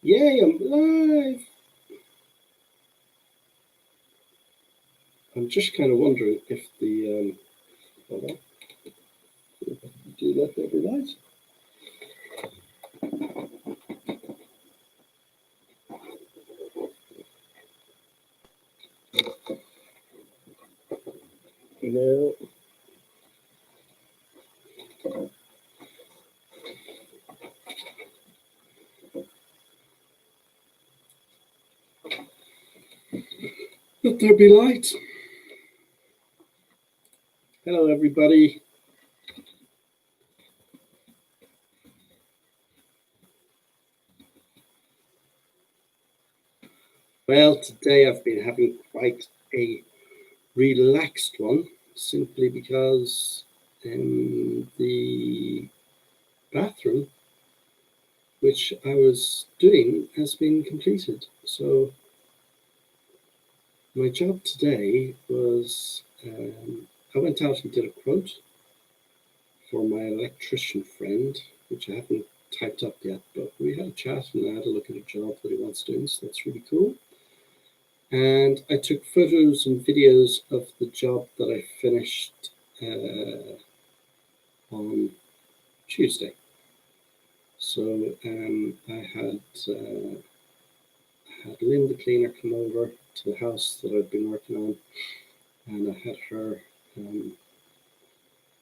Yay, I'm live. I'm just kind of wondering if the, hold on, do that every night. No. Let there be light. Hello, everybody. Well, today I've been having quite a relaxed one, simply because the bathroom, which I was doing, has been completed. So my job today was I went out and did a quote for my electrician friend, which I haven't typed up yet, but we had a chat and I had a look at a job that he wants doing, so that's really cool. And I took photos and videos of the job that I finished on Tuesday. So I had Lynn the cleaner come over to the house that I'd been working on, and I had her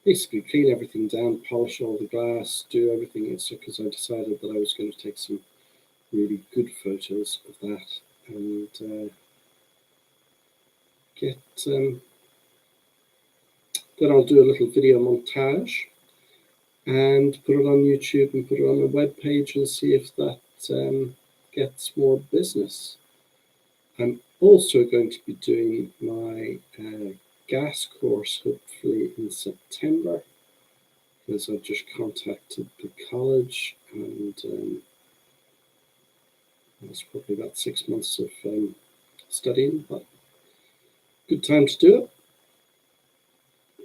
basically clean everything down, polish all the glass, do everything. It's because I decided that I was going to take some really good photos of that and then I'll do a little video montage and put it on YouTube and put it on my webpage and see if that gets more business. I'm also going to be doing my gas course hopefully in September, because I've just contacted the college and it's probably about 6 months of studying, but good time to do it.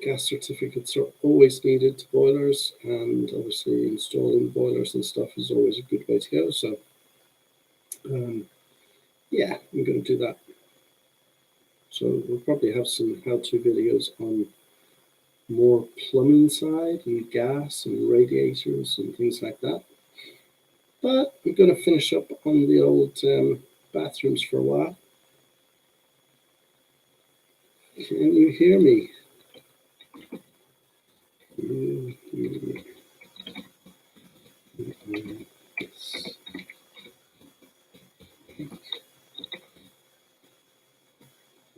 Gas certificates are always needed to boilers, and obviously installing boilers and stuff is always a good way to go. So yeah, I'm going to do that. So we'll probably have some how-to videos on more plumbing side and gas and radiators and things like that. But I'm going to finish up on the old bathrooms for a while. Can you hear me?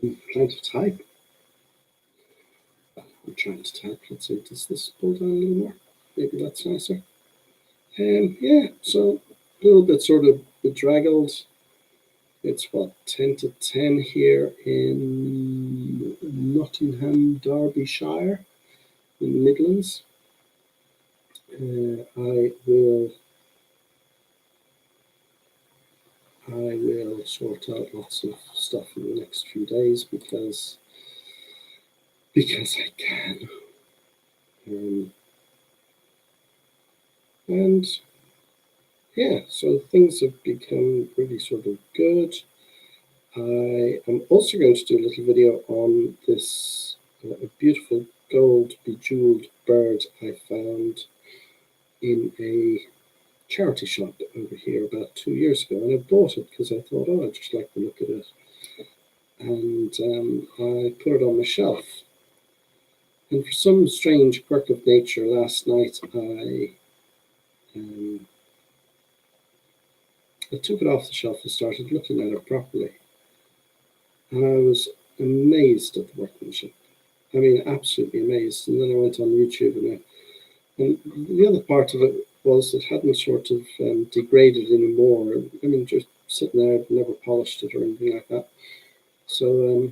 I'm trying to type. I'm trying to type. Let's see, does this pull down a little more? Maybe that's nicer. Yeah, so a little bit sort of bedraggled. It's what, 10 to 10 here in Nottingham, Derbyshire, in the Midlands. I will sort out lots of stuff in the next few days because I can. And yeah, so things have become really sort of good. I am also going to do a little video on this beautiful gold bejeweled bird I found in a charity shop over here about 2 years ago, and I bought it because I thought, oh, I'd just like to look at it. And I put it on my shelf. And for some strange quirk of nature, last night I took it off the shelf and started looking at it properly. And I was amazed at the workmanship. I mean, absolutely amazed. And then I went on YouTube and the other part of it was it hadn't sort of degraded anymore. I mean, just sitting there, I'd never polished it or anything like that. So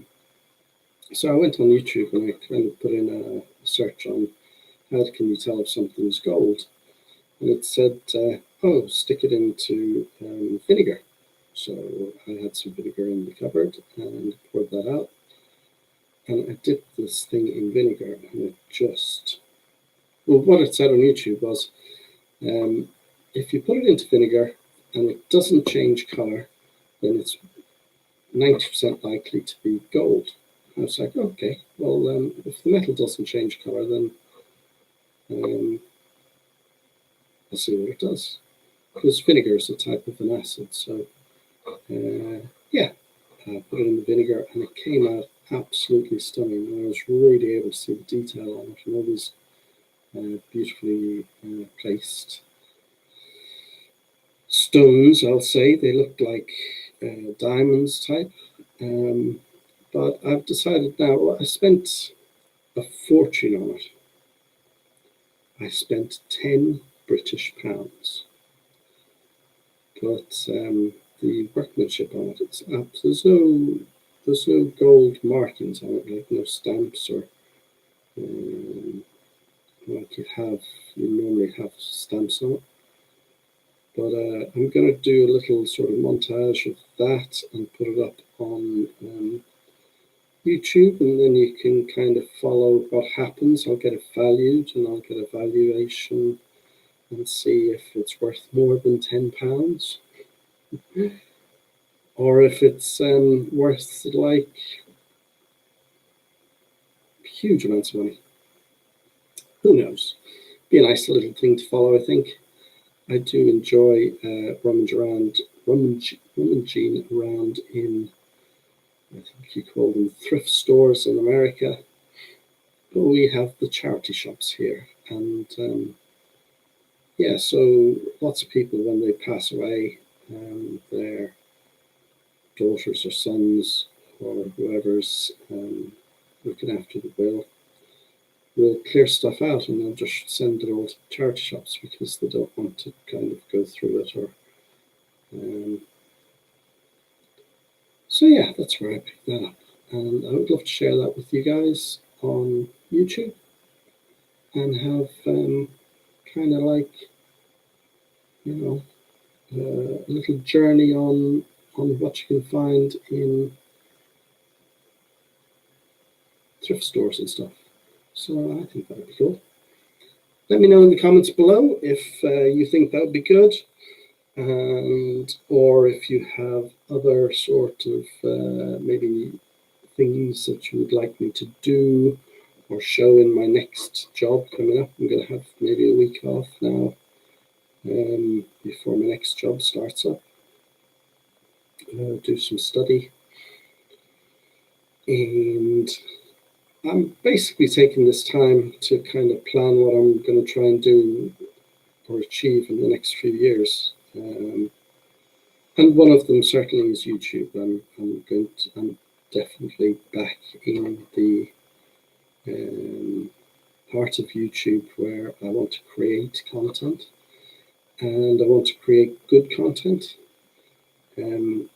I went on YouTube and I kind of put in a search on how can you tell if something's gold. And it said, oh, stick it into vinegar. So I had some vinegar in the cupboard and poured that out. And I dipped this thing in vinegar and it just, well, what it said on YouTube was, if you put it into vinegar, and it doesn't change color, then it's 90% likely to be gold. I was like, okay, well, if the metal doesn't change color, then I'll see what it does. Because vinegar is a type of an acid, so yeah, I put it in the vinegar, and it came out absolutely stunning. I was really able to see the detail on it, and all these beautifully placed stones, I'll say. They look like diamonds type. But I've decided now, I spent a fortune on it. I spent 10 British pounds. But the workmanship on it, it's up. There's no gold markings on it, like no stamps or like you normally have stamps on it. But I'm going to do a little sort of montage of that and put it up on YouTube, and then you can kind of follow what happens. I'll get it valued, and I'll get a valuation and see if it's worth more than £10, or if it's worth like huge amounts of money. Who knows? Be a nice little thing to follow, I think. I do enjoy rummaging around in, I think you call them thrift stores in America. But we have the charity shops here, and yeah, so lots of people, when they pass away, their daughters or sons or whoever's looking after the will clear stuff out, and they'll just send it all to charity shops because they don't want to kind of go through it. Or so yeah, that's where I picked that up, and I would love to share that with you guys on YouTube and have kind of like, you know, a little journey on what you can find in thrift stores and stuff. So I think that would be cool. Let me know in the comments below if you think that would be good, and or if you have other sort of maybe things that you would like me to do or show in my next job coming up. I'm going to have maybe a week off now before my next job starts up. Do some study, and I'm basically taking this time to kind of plan what I'm going to try and do or achieve in the next few years. And one of them certainly is YouTube. I'm definitely back in the part of YouTube where I want to create content, and I want to create good content, and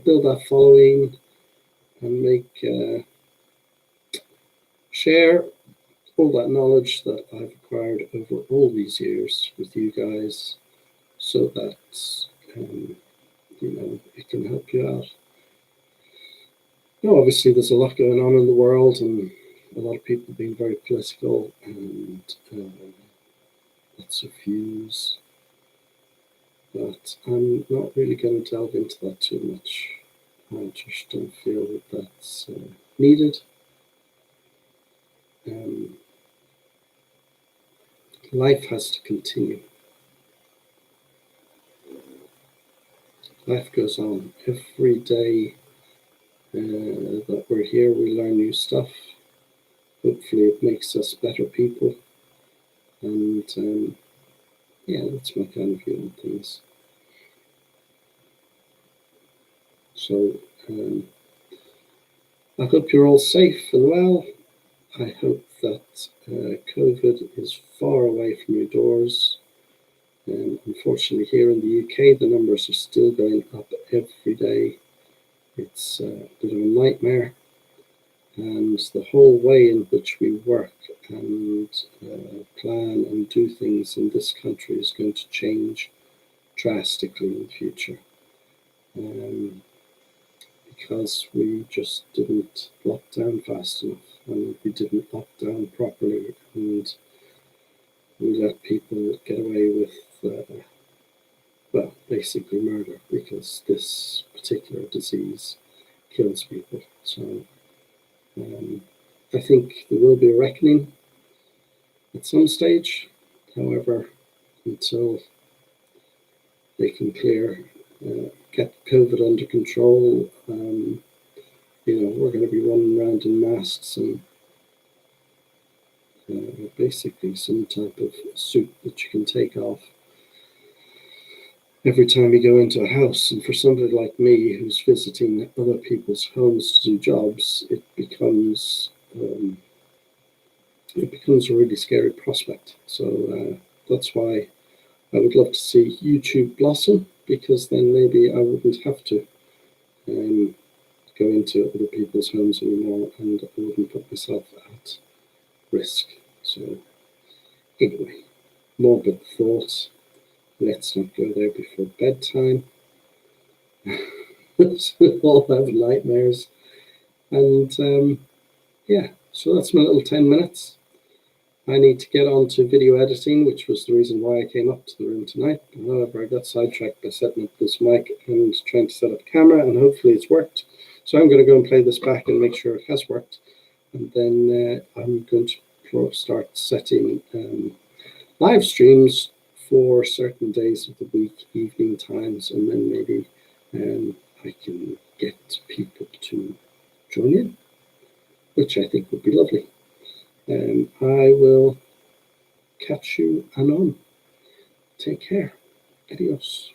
build that following and make share all that knowledge that I've acquired over all these years with you guys, so that it can help you out. Obviously there's a lot going on in the world, and a lot of people being very political, and lots of views, but I'm not really going to delve into that too much. I just don't feel that that's needed. Life has to continue. Life goes on. Every day that we're here, we learn new stuff. Hopefully it makes us better people. And yeah, that's my kind of view on things. So I hope you're all safe and well. I hope that COVID is far away from your doors. Unfortunately, here in the UK, the numbers are still going up every day. It's a bit of a nightmare. And the whole way in which we work and plan and do things in this country is going to change drastically in the future. Because we just didn't lock down fast enough, and we didn't lock down properly, and we let people get away with, well, basically murder, because this particular disease kills people. So I think there will be a reckoning at some stage. However, until they can get COVID under control, we're going to be running around in masks and basically some type of suit that you can take off every time you go into a house. And for somebody like me who's visiting other people's homes to do jobs, it becomes a really scary prospect. So that's why I would love to see YouTube blossom, because then maybe I wouldn't have to go into other people's homes anymore, and I wouldn't put myself at risk. So anyway, morbid thoughts. Let's not go there before bedtime. We all have nightmares. And so that's my little 10 minutes. I need to get on to video editing, which was the reason why I came up to the room tonight. However, I got sidetracked by setting up this mic and trying to set up camera, and hopefully it's worked. So I'm going to go and play this back and make sure it has worked. And then I'm going to start setting live streams for certain days of the week, evening times, and then maybe I can get people to join in, which I think would be lovely. I will catch you anon. Take care. Adios.